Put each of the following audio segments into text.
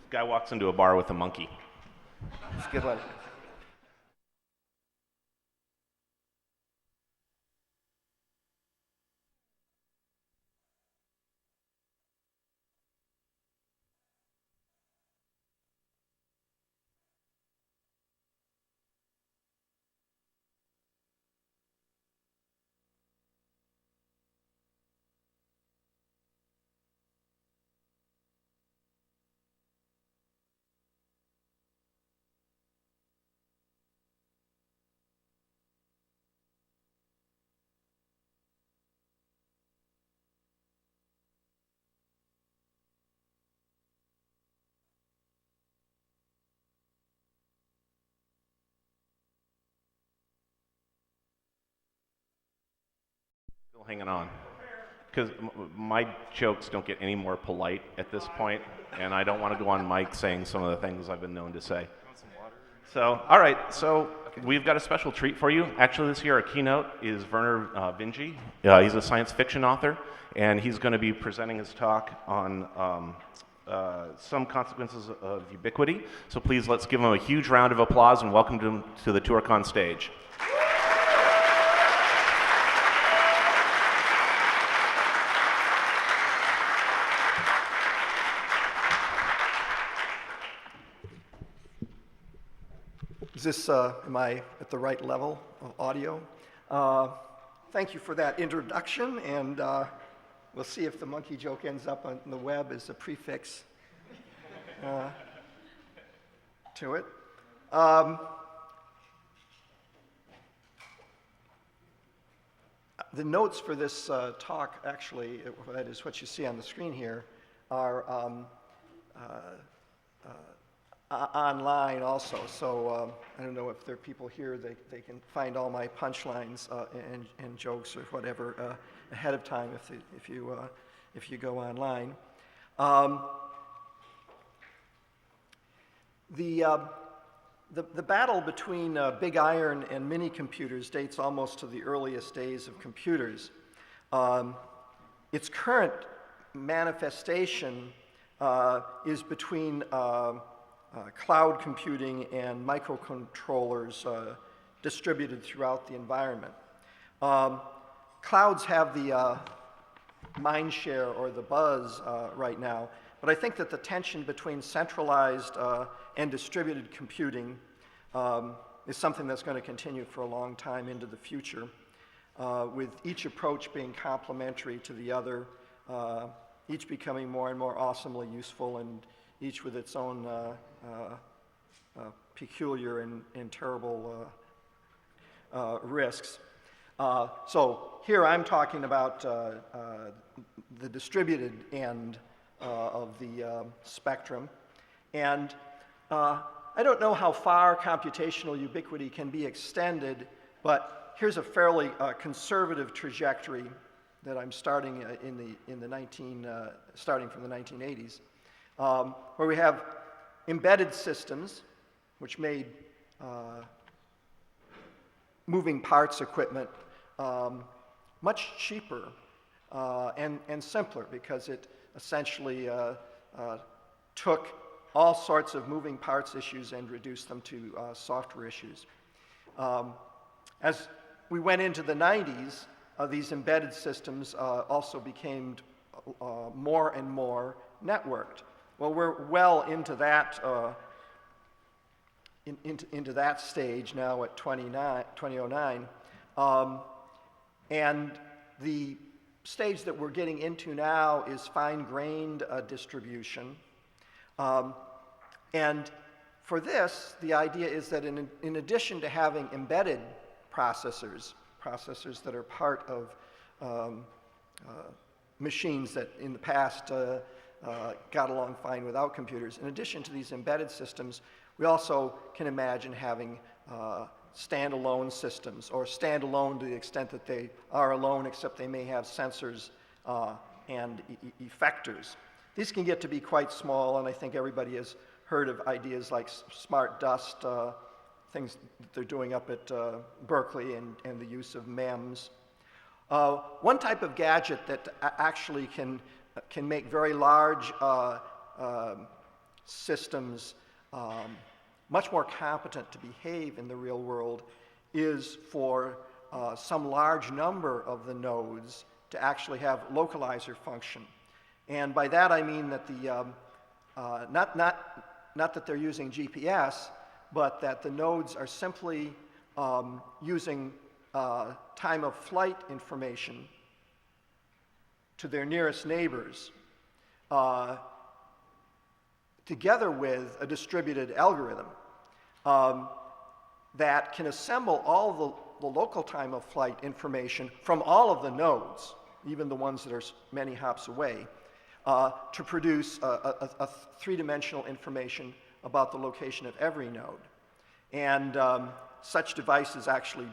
Guy walks into a bar with a monkey. It's a good one. Still hanging on. Because my jokes don't get any more polite at this point, and I don't want to go on mic saying some of the things I've been known to say. So, all right, so we've got a special treat for you. Actually, this year our keynote is Vernor Vinge. He's a science fiction author, and he's going to be presenting his talk on some consequences of ubiquity. So please let's give him a huge round of applause and welcome him to the Toorcon stage. Is this, am I at the right level of audio? Thank you for that introduction, and we'll see if the monkey joke ends up on the web as a prefix to it. The notes for this talk, actually, that is what you see on the screen here, are online also, so I don't know if there are people here, they can find all my punchlines and jokes or whatever ahead of time if you go online. The battle between big iron and mini computers dates almost to the earliest days of computers. Its current manifestation is between cloud computing and microcontrollers distributed throughout the environment. Clouds have the mind share or the buzz right now, but I think that the tension between centralized and distributed computing is something that's going to continue for a long time into the future, with each approach being complementary to the other, each becoming more and more awesomely useful, and each with its own peculiar and terrible risks. So here I'm talking about the distributed end of the spectrum. And I don't know how far computational ubiquity can be extended, but here's a fairly conservative trajectory that I'm starting starting from the 1980s. Where we have embedded systems, which made moving parts equipment much cheaper and simpler, because it essentially took all sorts of moving parts issues and reduced them to software issues. As we went into the 90s, these embedded systems also became more and more networked. Well, we're well into that into that stage now at 2009, and the stage that we're getting into now is fine-grained distribution, and for this, the idea is that in addition to having embedded processors that are part of machines that in the past got along fine without computers. In addition to these embedded systems, we also can imagine having standalone systems, or standalone to the extent that they are alone, except they may have sensors and effectors. These can get to be quite small, and I think everybody has heard of ideas like smart dust, things that they're doing up at Berkeley, and the use of MEMS. One type of gadget that actually can make very large systems much more competent to behave in the real world is for some large number of the nodes to actually have localizer function. And by that I mean that not that they're using GPS, but that the nodes are simply using time of flight information to their nearest neighbors, together with a distributed algorithm that can assemble all the local time of flight information from all of the nodes, even the ones that are many hops away, to produce a three-dimensional information about the location of every node. And such devices actually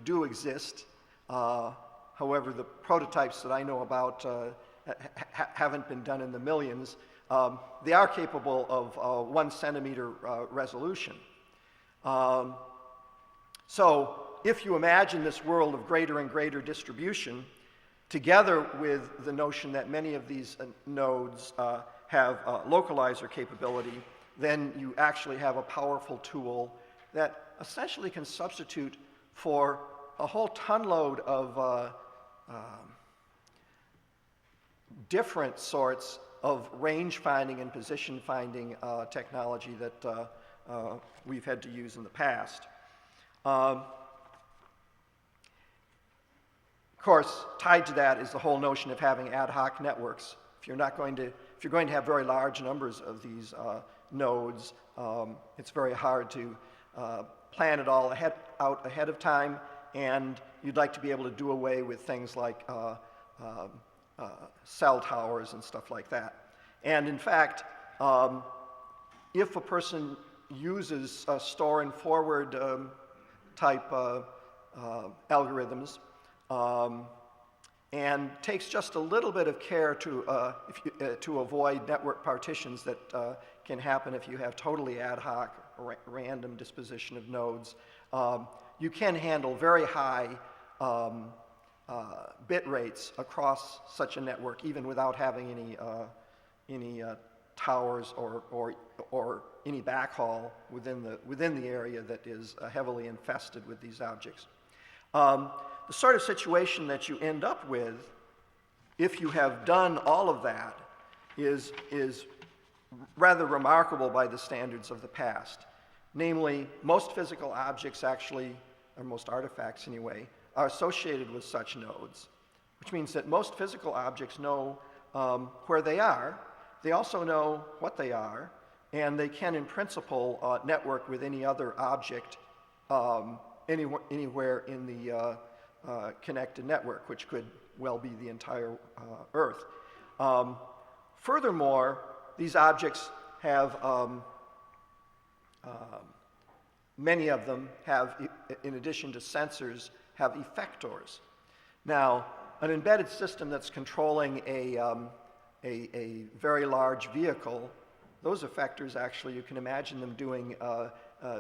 do exist. However, the prototypes that I know about haven't been done in the millions. They are capable of 1 centimeter resolution. So if you imagine this world of greater and greater distribution, together with the notion that many of these nodes have localizer capability, then you actually have a powerful tool that essentially can substitute for a whole tonload of different sorts of range finding and position finding technology that we've had to use in the past. Of course, tied to that is the whole notion of having ad hoc networks. If you're going to have very large numbers of these nodes, it's very hard to plan it all out ahead of time, and you'd like to be able to do away with things like cell towers and stuff like that. And in fact, if a person uses store and forward type algorithms and takes just a little bit of care to avoid network partitions that can happen if you have totally ad hoc random disposition of nodes, you can handle very high bit rates across such a network, even without having any towers or any backhaul within the area that is heavily infested with these objects. The sort of situation that you end up with, if you have done all of that, is rather remarkable by the standards of the past. Namely, most physical objects actually, or most artifacts anyway, are associated with such nodes, which means that most physical objects know where they are. They also know what they are, and they can, in principle, network with any other object anywhere in the connected network, which could well be the entire Earth. Furthermore, these objects have, many of them have, in addition to sensors, have effectors. Now, an embedded system that's controlling a very large vehicle, those effectors actually, you can imagine them doing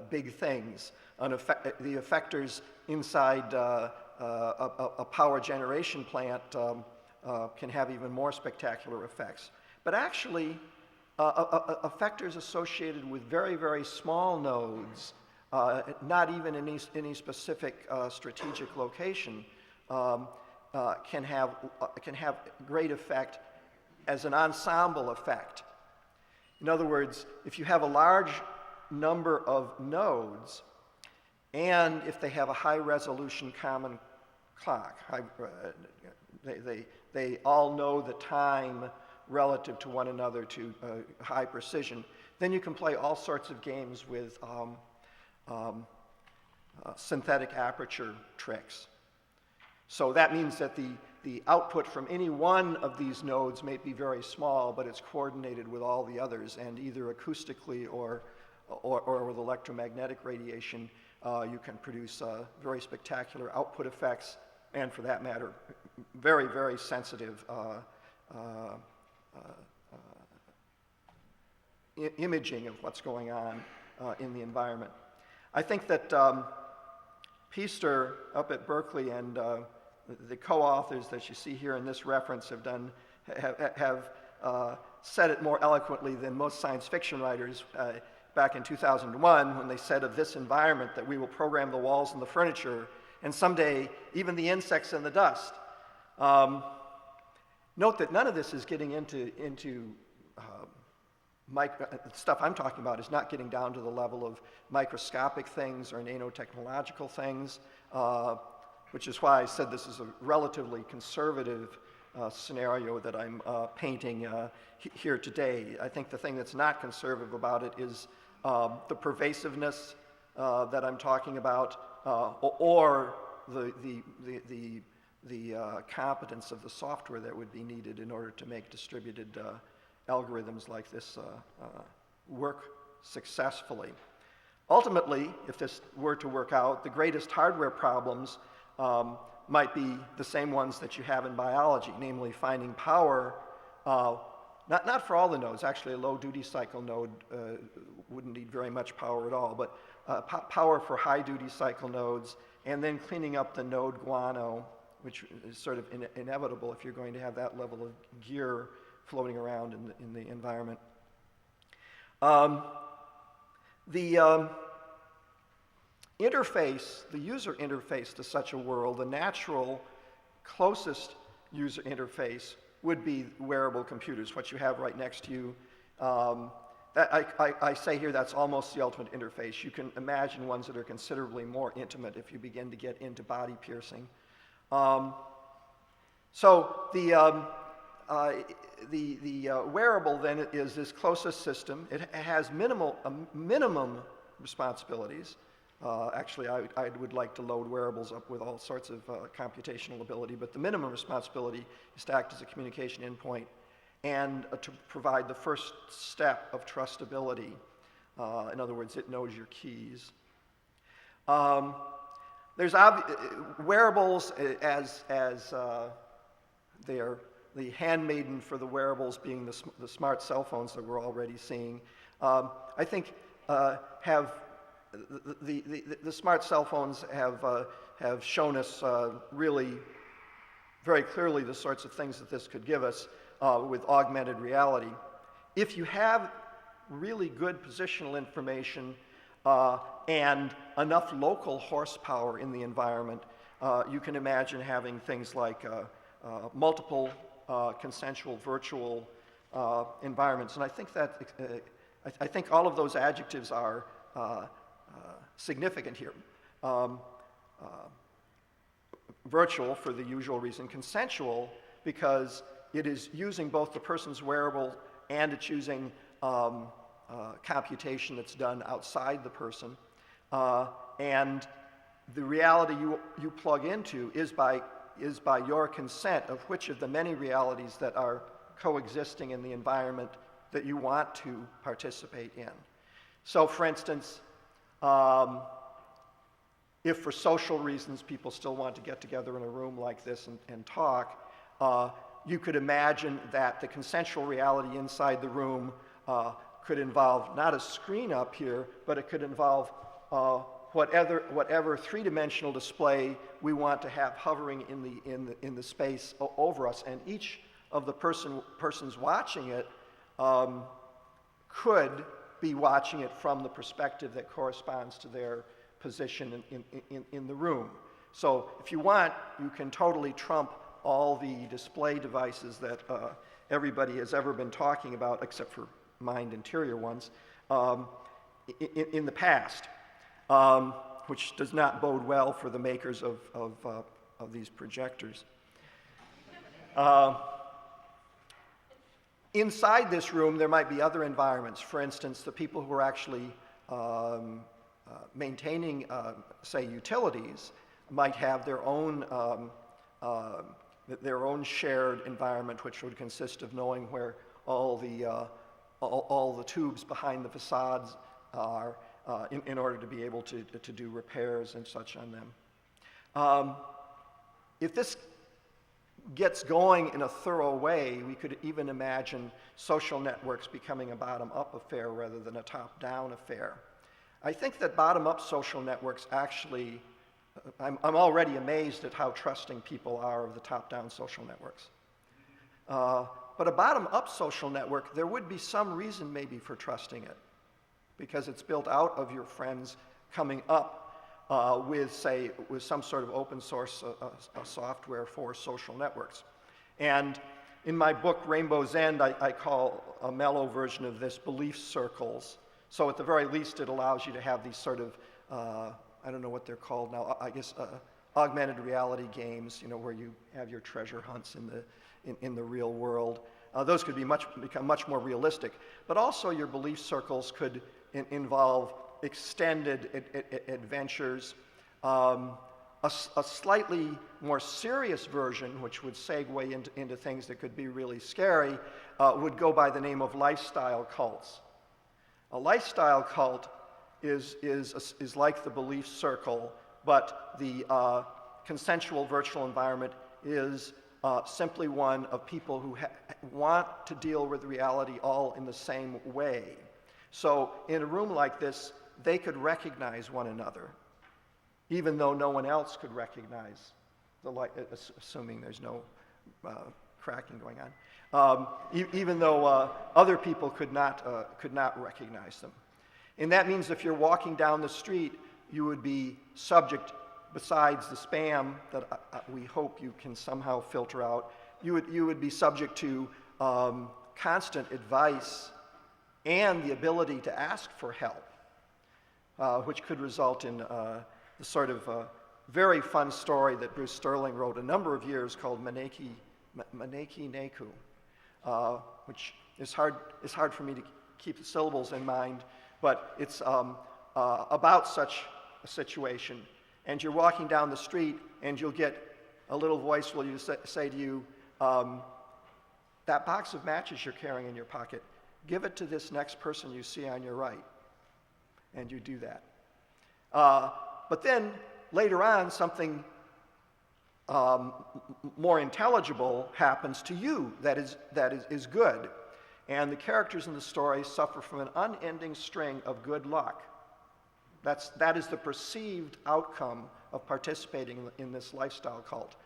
big things. The effectors inside a power generation plant can have even more spectacular effects. But actually, effectors associated with very, very small nodes, not even in any specific strategic location, can have great effect as an ensemble effect. In other words, if you have a large number of nodes, and if they have a high-resolution common clock, they all know the time relative to one another to high precision, then you can play all sorts of games with synthetic aperture tricks. So that means that the output from any one of these nodes may be very small, but it's coordinated with all the others, and either acoustically or with electromagnetic radiation, you can produce very spectacular output effects, and for that matter, very, very sensitive imaging of what's going on in the environment. I think that Piester up at Berkeley and the co-authors that you see here in this reference have said it more eloquently than most science fiction writers back in 2001 when they said of this environment that we will program the walls and the furniture and someday even the insects and the dust. Note that none of this is getting into stuff I'm talking about is not getting down to the level of microscopic things or nanotechnological things, which is why I said this is a relatively conservative scenario that I'm painting here today. I think the thing that's not conservative about it is the pervasiveness that I'm talking about, or the competence of the software that would be needed in order to make distributed algorithms like this work successfully. Ultimately, if this were to work out, the greatest hardware problems might be the same ones that you have in biology, namely finding power, not for all the nodes. Actually, a low duty cycle node wouldn't need very much power at all, but power for high duty cycle nodes, and then cleaning up the node guano, which is sort of inevitable if you're going to have that level of gear floating around in the environment. The interface, the user interface to such a world, the natural, closest user interface would be wearable computers, what you have right next to you. I say here that's almost the ultimate interface. You can imagine ones that are considerably more intimate if you begin to get into body piercing. So the wearable then is this closest system. It has minimum responsibilities. Actually, I would like to load wearables up with all sorts of computational ability, but the minimum responsibility is to act as a communication endpoint and to provide the first step of trustability. In other words, it knows your keys. There's wearables as they are the handmaiden for the wearables being the smart cell phones that we're already seeing. I think have the smart cell phones have shown us really very clearly the sorts of things that this could give us with augmented reality. If you have really good positional information and enough local horsepower in the environment, you can imagine having things like multiple consensual virtual environments. And I think that I think all of those adjectives are significant here. Virtual for the usual reason, consensual because it is using both the person's wearable and it's using computation that's done outside the person. And the reality you plug into is by your consent of which of the many realities that are coexisting in the environment that you want to participate in. So for instance, if for social reasons people still want to get together in a room like this and talk, you could imagine that the consensual reality inside the room could involve not a screen up here, but it could involve whatever three-dimensional display we want to have hovering in the space over us, and each of the persons watching it could be watching it from the perspective that corresponds to their position in the room. So if you want, you can totally trump all the display devices that everybody has ever been talking about, except for mind interior ones, in the past, which does not bode well for the makers of these projectors. Inside this room, there might be other environments. For instance, the people who are actually maintaining, say, utilities might have their own shared environment, which would consist of knowing where all the tubes behind the facades are in order to be able to do repairs and such on them. If this gets going in a thorough way, we could even imagine social networks becoming a bottom-up affair rather than a top-down affair. I think that bottom-up social networks actually, I'm already amazed at how trusting people are of the top-down social networks. But a bottom-up social network, there would be some reason maybe for trusting it, because it's built out of your friends coming up with, say, with some sort of open source software for social networks. And in my book, Rainbow's End, I call a mellow version of this belief circles. So at the very least, it allows you to have these sort of, I don't know what they're called now, I guess augmented reality games, you know, where you have your treasure hunts in the real world. Those could become much more realistic. But also your belief circles could involve extended adventures. A slightly more serious version, which would segue into things that could be really scary, would go by the name of lifestyle cults. A lifestyle cult is like the belief circle, but the consensual virtual environment is simply one of people who want to deal with reality all in the same way. So in a room like this, they could recognize one another, even though no one else could recognize the light, assuming there's no cracking going on, even though other people could not recognize them. And that means if you're walking down the street, you would be subject, besides the spam that we hope you can somehow filter out, you would be subject to constant advice and the ability to ask for help, which could result in the sort of very fun story that Bruce Sterling wrote a number of years called Maneki Neku, which is hard for me to keep the syllables in mind, but it's about such a situation. And you're walking down the street, and you'll get a little voice will say to you, that box of matches you're carrying in your pocket, give it to this next person you see on your right. And you do that. But then later on, something more intelligible happens to you that is good. And the characters in the story suffer from an unending string of good luck. That is the perceived outcome of participating in this lifestyle cult.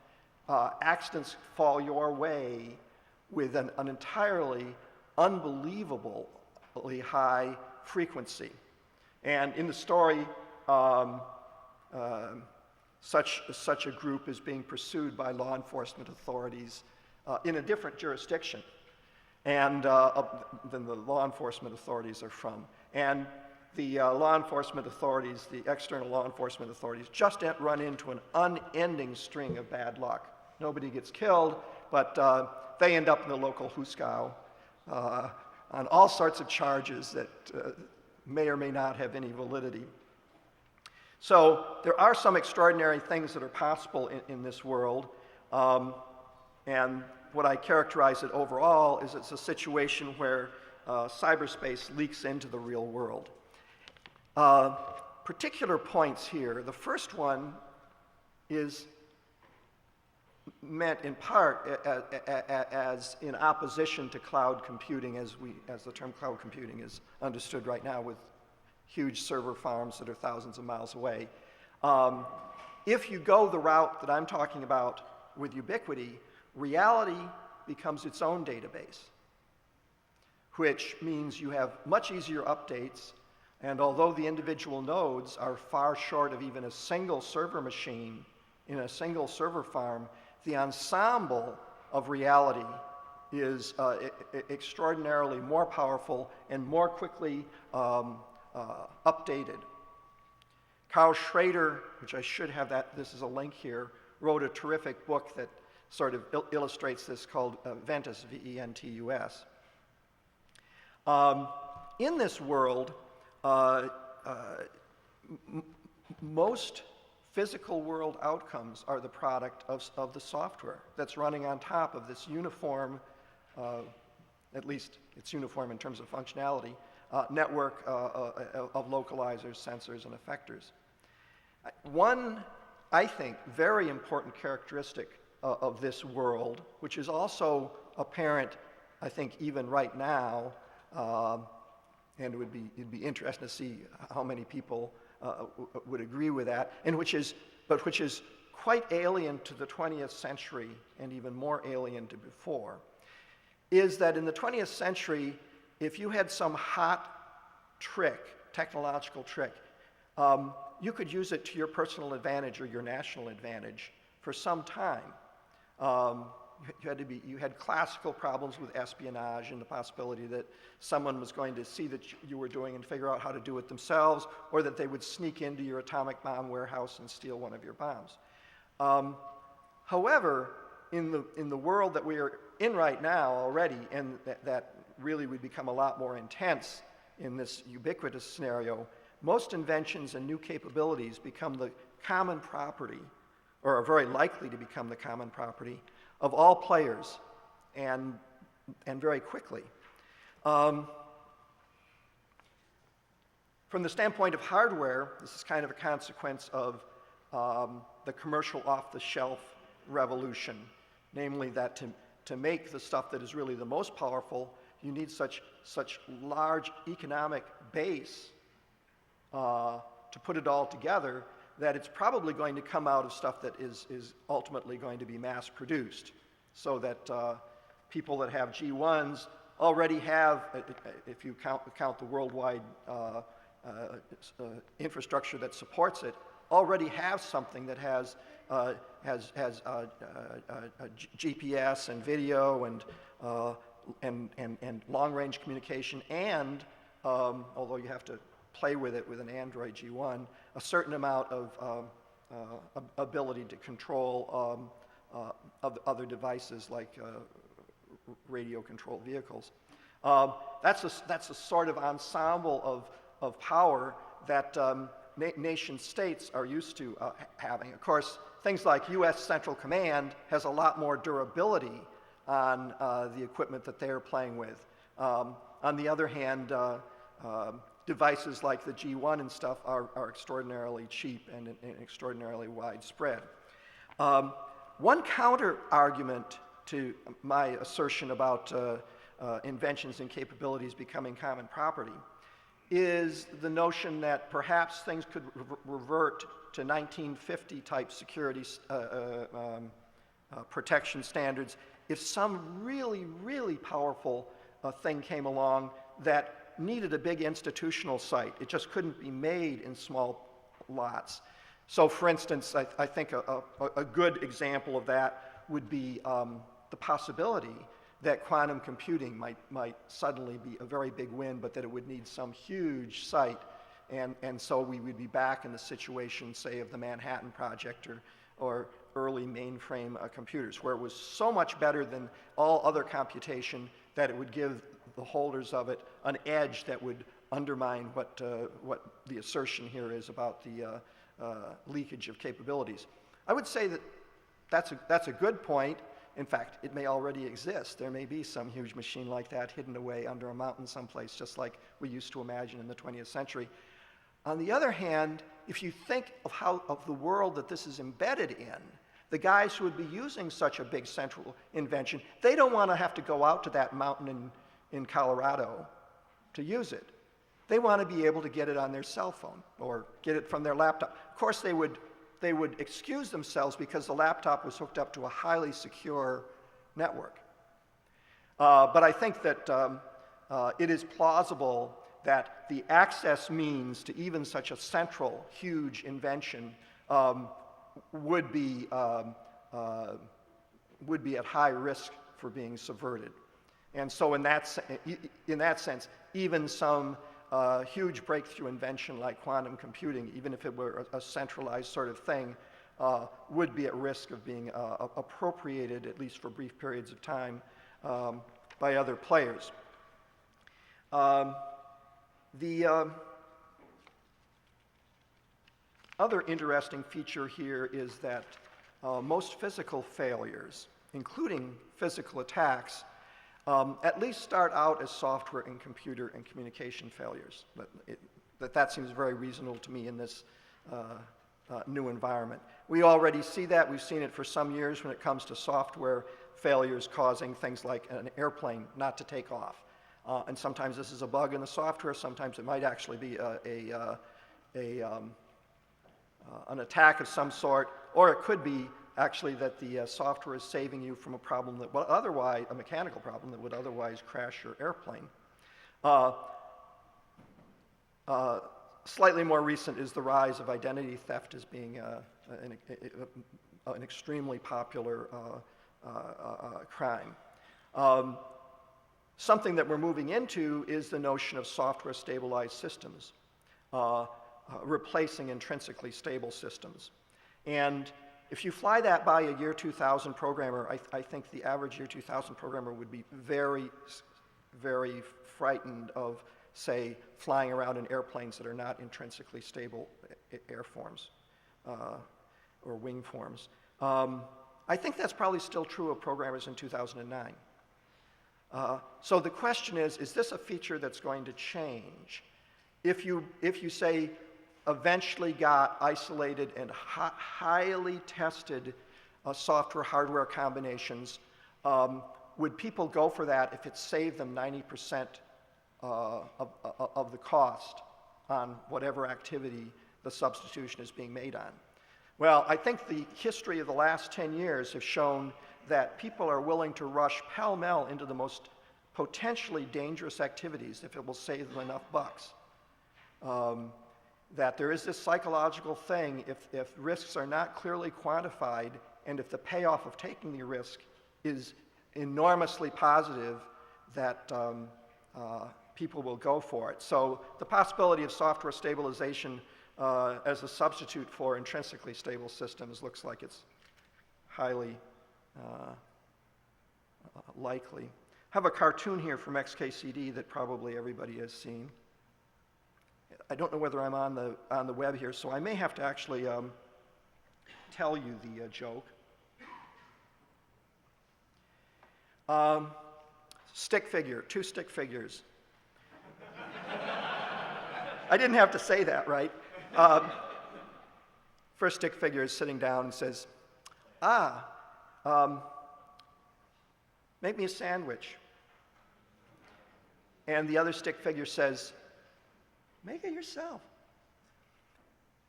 Accidents fall your way with an entirely unbelievably high frequency. And in the story, such a group is being pursued by law enforcement authorities in a different jurisdiction and than the law enforcement authorities are from. And the law enforcement authorities, the external law enforcement authorities, just run into an unending string of bad luck. Nobody gets killed, but they end up in the local hooskow on all sorts of charges that may or may not have any validity. So there are some extraordinary things that are possible in this world, and what I characterize it overall is it's a situation where cyberspace leaks into the real world. Particular points here. The first one is meant in part as in opposition to cloud computing as the term cloud computing is understood right now with huge server farms that are thousands of miles away. If you go the route that I'm talking about with Ubiquity, reality becomes its own database, which means you have much easier updates, and although the individual nodes are far short of even a single server machine in a single server farm, the ensemble of reality is extraordinarily more powerful and more quickly updated. Carl Schrader, which I should have this is a link here, wrote a terrific book that sort of illustrates this called Ventus, V-E-N-T-U-S. In this world, most physical world outcomes are the product of the software that's running on top of this uniform, at least it's uniform in terms of functionality, network of localizers, sensors, and effectors. One, I think, very important characteristic of this world, which is also apparent, I think, even right now, and it'd be interesting to see how many people would agree with that, and which is quite alien to the 20th century and even more alien to before, is that in the 20th century, if you had some hot trick, technological trick, you could use it to your personal advantage or your national advantage for some time. You had classical problems with espionage and the possibility that someone was going to see that you were doing and figure out how to do it themselves, or that they would sneak into your atomic bomb warehouse and steal one of your bombs. However, in the world that we are in right now already, and that really would become a lot more intense in this ubiquitous scenario, most inventions and new capabilities become the common property, or are very likely to become the common property, of all players, and very quickly. From the standpoint of hardware, this is kind of a consequence of the commercial off-the-shelf revolution, namely that to make the stuff that is really the most powerful, you need such large economic base to put it all together that it's probably going to come out of stuff that is ultimately going to be mass produced, so that people that have G1s already have, if you count the worldwide infrastructure that supports it, already have something that has GPS and video and long-range communication, and although you have to play with it with an Android G1, a certain amount of ability to control other devices like radio-controlled vehicles. That's a sort of ensemble of power that nation states are used to having. Of course, things like U.S. Central Command has a lot more durability on the equipment that they're playing with. On the other hand, devices like the G1 and stuff are extraordinarily cheap and extraordinarily widespread. One counter argument to my assertion about inventions and capabilities becoming common property is the notion that perhaps things could revert to 1950 type security protection standards if some really, really powerful thing came along that needed a big institutional site. It just couldn't be made in small lots. So for instance, I think a good example of that would be the possibility that quantum computing might suddenly be a very big win, but that it would need some huge site. And so we would be back in the situation, say, of the Manhattan Project or early mainframe computers, where it was so much better than all other computation that it would give the holders of it an edge that would undermine what the assertion here is about the leakage of capabilities. I would say that that's a good point. In fact, it may already exist. There may be some huge machine like that hidden away under a mountain someplace, just like we used to imagine in the 20th century. On the other hand, if you think of the world that this is embedded in, the guys who would be using such a big central invention, they don't want to have to go out to that mountain in Colorado to use it. They want to be able to get it on their cell phone or get it from their laptop. Of course, they would excuse themselves because the laptop was hooked up to a highly secure network. But I think that it is plausible that the access means to even such a central, huge invention would be at high risk for being subverted. And so in that sense, even some huge breakthrough invention like quantum computing, even if it were a centralized sort of thing, would be at risk of being appropriated, at least for brief periods of time, by other players. The other interesting feature here is that most physical failures, including physical attacks, at least start out as software and computer and communication failures. That seems very reasonable to me in this new environment. We already see that. We've seen it for some years when it comes to software failures causing things like an airplane not to take off. And sometimes this is a bug in the software. Sometimes it might actually be an attack of some sort, or it could be actually that the software is saving you from a problem that would otherwise, a mechanical problem that would otherwise crash your airplane. Slightly more recent is the rise of identity theft as being an extremely popular crime. Something that we're moving into is the notion of software stabilized systems, replacing intrinsically stable systems. And if you fly that by a year 2000 programmer, I think the average year 2000 programmer would be very, very frightened of, say, flying around in airplanes that are not intrinsically stable airforms or wing forms. I think that's probably still true of programmers in 2009. So the question is this a feature that's going to change? If you say, eventually got isolated and highly tested software-hardware combinations, would people go for that if it saved them 90% of the cost on whatever activity the substitution is being made on? Well, I think the history of the last 10 years have shown that people are willing to rush pell-mell into the most potentially dangerous activities if it will save them enough bucks. That there is this psychological thing, if risks are not clearly quantified and if the payoff of taking the risk is enormously positive, that people will go for it. So the possibility of software stabilization as a substitute for intrinsically stable systems looks like it's highly likely. I have a cartoon here from XKCD that probably everybody has seen. I don't know whether I'm on the web here, so I may have to actually tell you the joke. Stick figure, 2 stick figures. I didn't have to say that, right? First stick figure is sitting down and says, make me a sandwich. And the other stick figure says, make it yourself.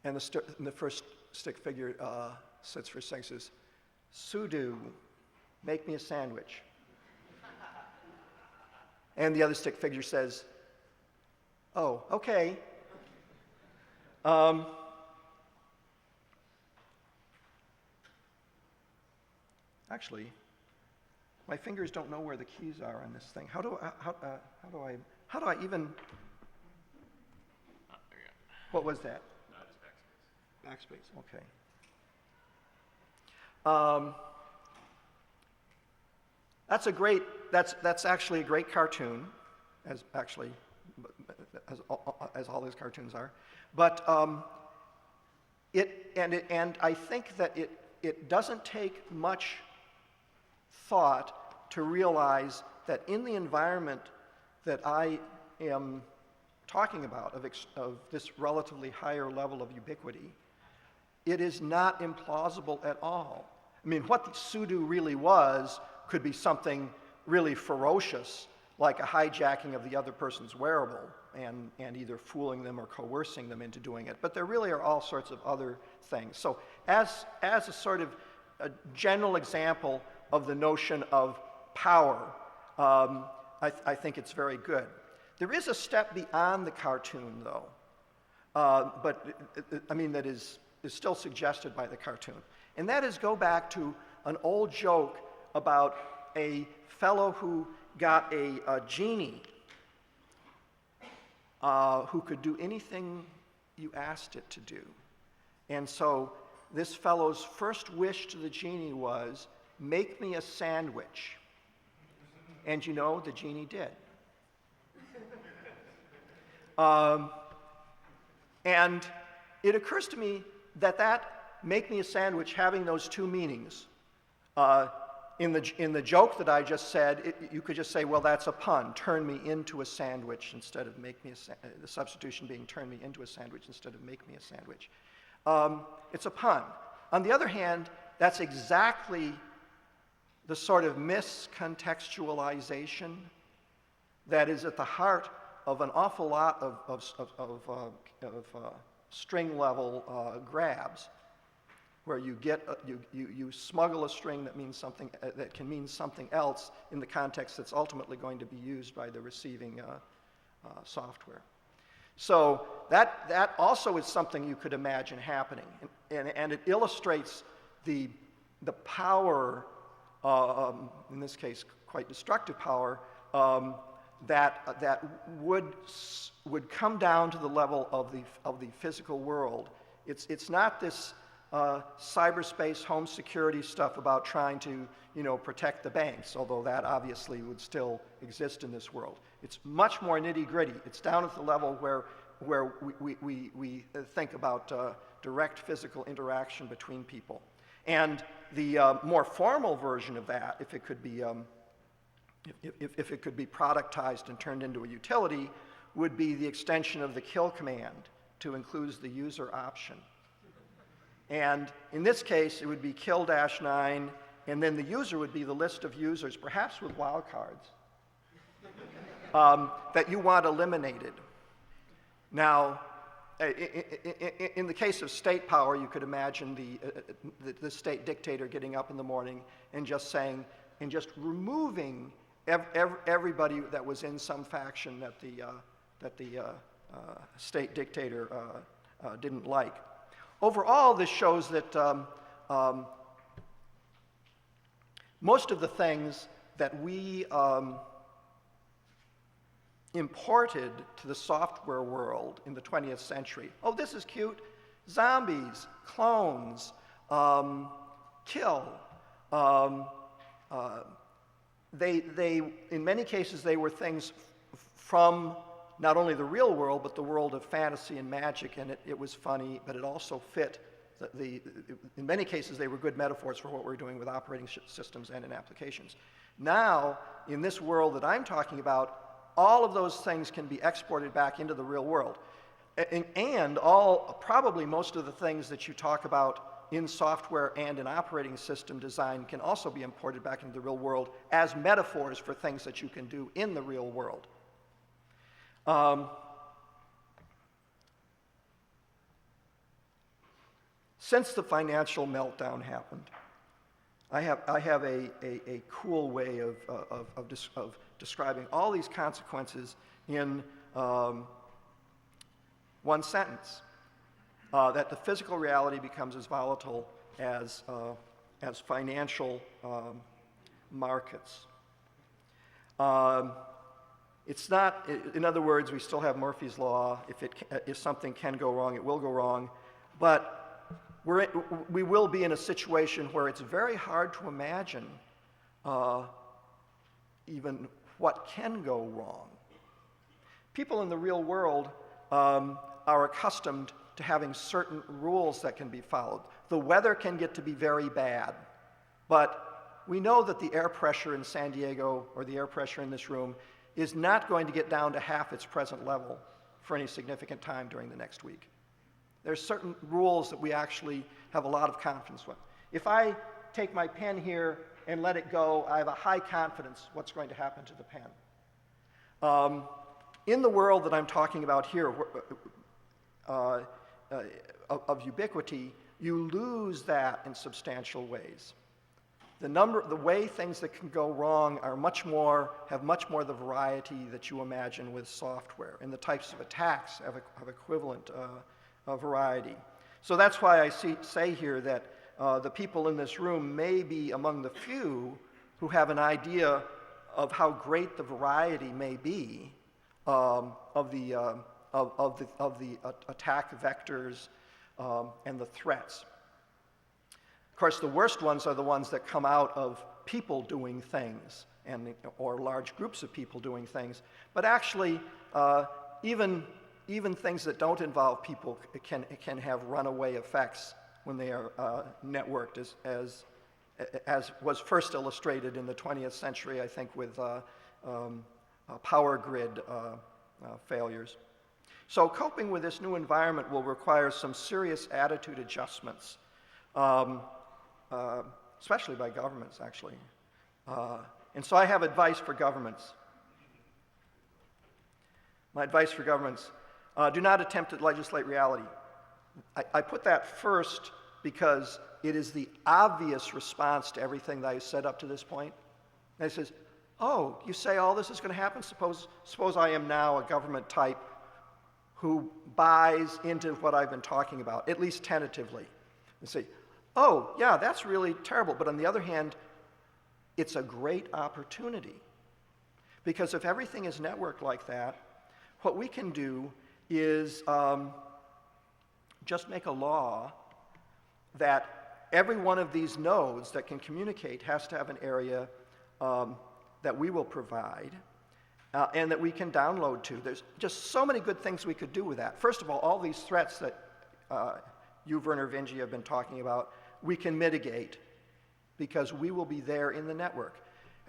And the first stick figure sits for a second and says, Sudo, make me a sandwich. And the other stick figure says, oh, okay. Actually, my fingers don't know where the keys are on this thing. How do I even? What was that? No, it's backspace. Backspace. Okay. That's actually a great cartoon, as all these cartoons are. But I think that it doesn't take much thought to realize that in the environment that I am talking about, of this relatively higher level of ubiquity, it is not implausible at all. I mean, what the Sudo really was could be something really ferocious, like a hijacking of the other person's wearable and either fooling them or coercing them into doing it. But there really are all sorts of other things. So as a sort of a general example of the notion of power, I think it's very good. There is a step beyond the cartoon, though, but that is still suggested by the cartoon. And that is go back to an old joke about a fellow who got a genie who could do anything you asked it to do. And so this fellow's first wish to the genie was, make me a sandwich. And you know, the genie did. And it occurs to me that make me a sandwich having those 2 meanings. In the joke that I just said, you could just say, well, that's a pun. Turn me into a sandwich instead of make me the substitution being turn me into a sandwich instead of make me a sandwich. It's a pun. On the other hand, that's exactly the sort of miscontextualization that is at the heart of an awful lot of string level grabs. where you get you smuggle a string that means something that can mean something else in the context that's ultimately going to be used by the receiving software. So that also is something you could imagine happening, and it illustrates the power, in this case, quite destructive power, that would come down to the level of the physical world. It's not this cyberspace home security stuff about trying to protect the banks, although that obviously would still exist in this world. It's much more nitty-gritty. It's down at the level where we think about direct physical interaction between people. And the more formal version of that, if it could be productized and turned into a utility, would be the extension of the kill command to include the user option. And in this case, it would be kill-9, and then the user would be the list of users, perhaps with wildcards, that you want eliminated. Now, in the case of state power, you could imagine the state dictator getting up in the morning and just saying, and just removing everybody that was in some faction that the state dictator didn't like. Overall, this shows that most of the things that we imported to the software world in the 20th century, oh, this is cute, zombies, clones, kill, they in many cases, they were things from not only the real world, but the world of fantasy and magic, and it was funny, but it also fit in many cases, they were good metaphors for what we're doing with operating systems and in applications. Now, in this world that I'm talking about, all of those things can be exported back into the real world. And probably most of the things that you talk about in software and in operating system design can also be imported back into the real world as metaphors for things that you can do in the real world. Since the financial meltdown happened, I have a cool way of describing all these consequences in one sentence, that the physical reality becomes as volatile as financial markets. It's not, in other words, we still have Murphy's Law. If something can go wrong, it will go wrong. But we will be in a situation where it's very hard to imagine even what can go wrong. People in the real world are accustomed to having certain rules that can be followed. The weather can get to be very bad, but we know that the air pressure in San Diego or the air pressure in this room is not going to get down to half its present level for any significant time during the next week. There's certain rules that we actually have a lot of confidence with. If I take my pen here and let it go, I have a high confidence what's going to happen to the pen. In the world that I'm talking about here, of ubiquity, you lose that in substantial ways. The way things that can go wrong are have much more the variety that you imagine with software, and the types of attacks have equivalent variety. So that's why I say here that the people in this room may be among the few who have an idea of how great the variety may be of the attack vectors and the threats. Of course, the worst ones are the ones that come out of people doing things, or large groups of people doing things. But actually, even things that don't involve people can have runaway effects when they are networked, as was first illustrated in the 20th century, I think, with power grid failures. So coping with this new environment will require some serious attitude adjustments, especially by governments, actually. And so I have advice for governments. My advice for governments: do not attempt to legislate reality. I put that first because it is the obvious response to everything that I said up to this point. And it says, oh, you say all this is going to happen? Suppose I am now a government type who buys into what I've been talking about, at least tentatively, and say, oh, yeah, that's really terrible. But on the other hand, it's a great opportunity. Because if everything is networked like that, what we can do is just make a law that every one of these nodes that can communicate has to have an area that we will provide and that we can download to. There's just so many good things we could do with that. First of all these threats that you, Vernor Vinge, have been talking about, we can mitigate because we will be there in the network.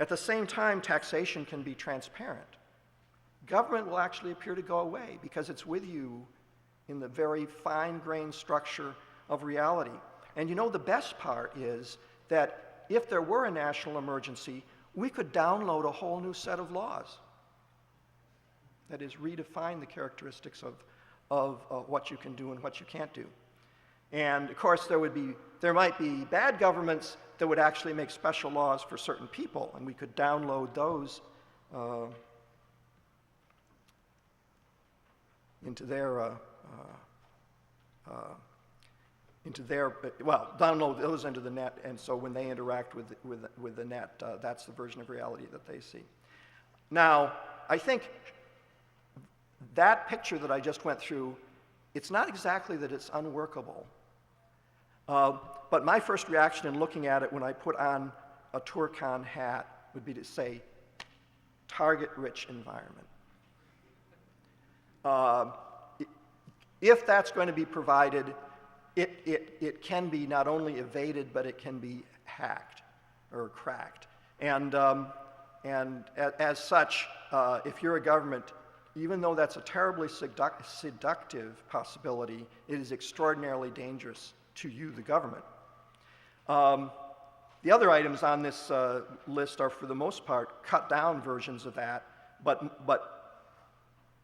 At the same time, taxation can be transparent. Government will actually appear to go away because it's with you in the very fine-grained structure of reality. And you know, the best part is that if there were a national emergency, we could download a whole new set of laws. That is, redefine the characteristics of what you can do and what you can't do. And of course, there might be bad governments that would actually make special laws for certain people, and we could download those download those into the net, and so when they interact with the net, that's the version of reality that they see. Now, I think that picture that I just went through, it's not exactly that it's unworkable, but my first reaction in looking at it when I put on a Toorcon hat would be to say, target-rich environment. If that's going to be provided, it can be not only evaded, but it can be hacked or cracked. And as such, if you're a government, even though that's a terribly seductive possibility, it is extraordinarily dangerous to you, the government. The other items on this list are, for the most part, cut-down versions of that, but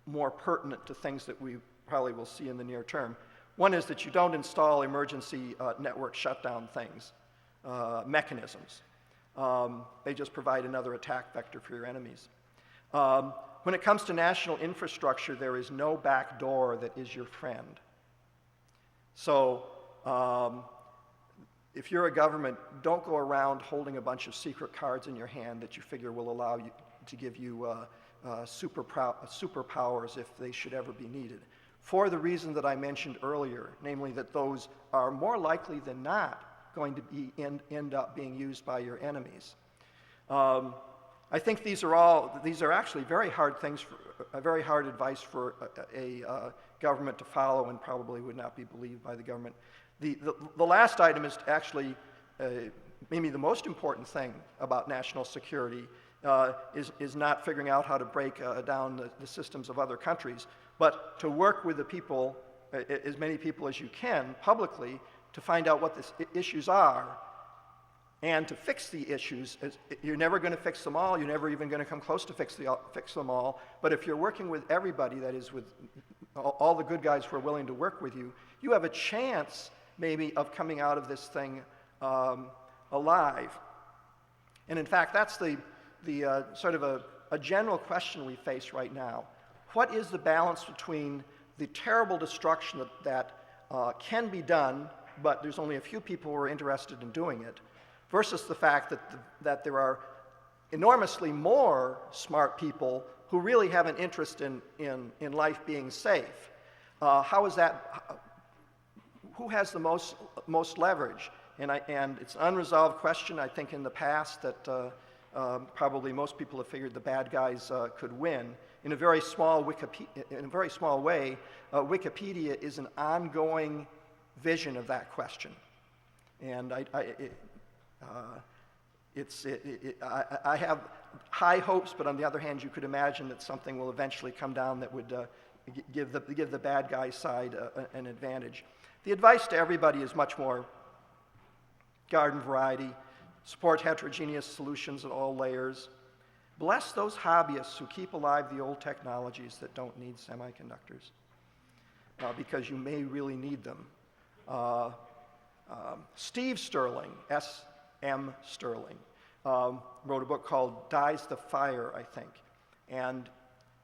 more pertinent to things that we probably will see in the near term. One is that you don't install emergency network shutdown things, mechanisms. They just provide another attack vector for your enemies. When it comes to national infrastructure, there is no back door that is your friend. So if you're a government, don't go around holding a bunch of secret cards in your hand that you figure will allow you to give you superpowers if they should ever be needed. For the reason that I mentioned earlier, namely that those are more likely than not going to end up being used by your enemies. I think these are actually very hard things, very hard advice for a government to follow, and probably would not be believed by the government. The last item is actually maybe the most important thing about national security, is not figuring out how to break down the systems of other countries, but to work with the people, as many people as you can, publicly, to find out what the issues are, and to fix the issues. You're never going to fix them all. You're never even going to come close to fix them all. But if you're working with everybody, that is, with all the good guys who are willing to work with you, you have a chance, maybe, of coming out of this thing alive. And in fact, that's the sort of a general question we face right now. What is the balance between the terrible destruction that can be done, but there's only a few people who are interested in doing it, versus the fact that there are enormously more smart people who really have an interest in life being safe? How is that? Who has the most leverage? And it's an unresolved question. I think in the past that probably most people have figured the bad guys could win. In a very small way, Wikipedia is an ongoing vision of that question. And I have high hopes, but on the other hand, you could imagine that something will eventually come down that would give the bad guy side an advantage. The advice to everybody is much more garden variety. Support heterogeneous solutions at all layers. Bless those hobbyists who keep alive the old technologies that don't need semiconductors, because you may really need them. Steve Sterling, S.M. Sterling, wrote a book called Dies the Fire, I think. And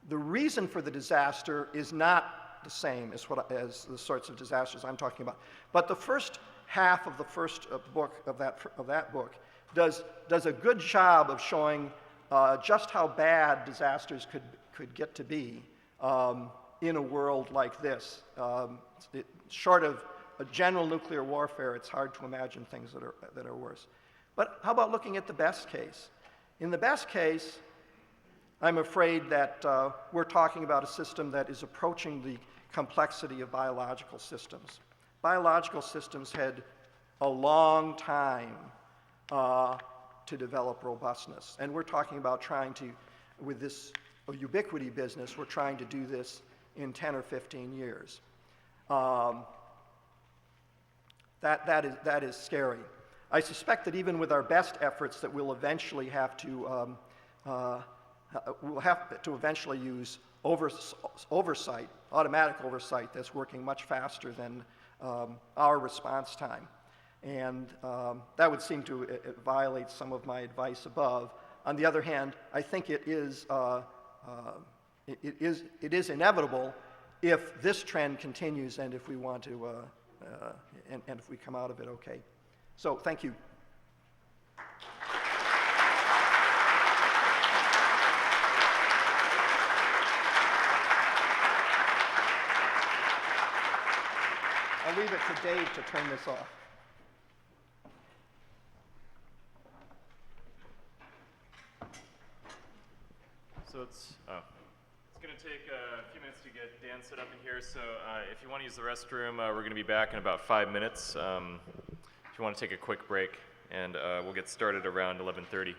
the reason for the disaster is not the same as the sorts of disasters I'm talking about. But the first half of the first book of that book does a good job of showing just how bad disasters could get to be in a world like this. Short of a general nuclear warfare, it's hard to imagine things that are worse. But how about looking at the best case? In the best case, I'm afraid that we're talking about a system that is approaching the complexity of biological systems. Biological systems had a long time to develop robustness. And we're talking about trying to, with this ubiquity business, we're trying to do this in 10 or 15 years. That is scary. I suspect that even with our best efforts that we'll eventually have to eventually use oversight, automatic oversight that's working much faster than our response time. And that would seem to violate some of my advice above. On the other hand, I think it is inevitable if this trend continues and if we want to, and if we come out of it okay. So thank you. I'll leave it to Dave to turn this off. So it's going to take a few minutes to get Dan set up in here. So if you want to use the restroom, we're going to be back in about 5 minutes. If you want to take a quick break, and we'll get started around 11:30.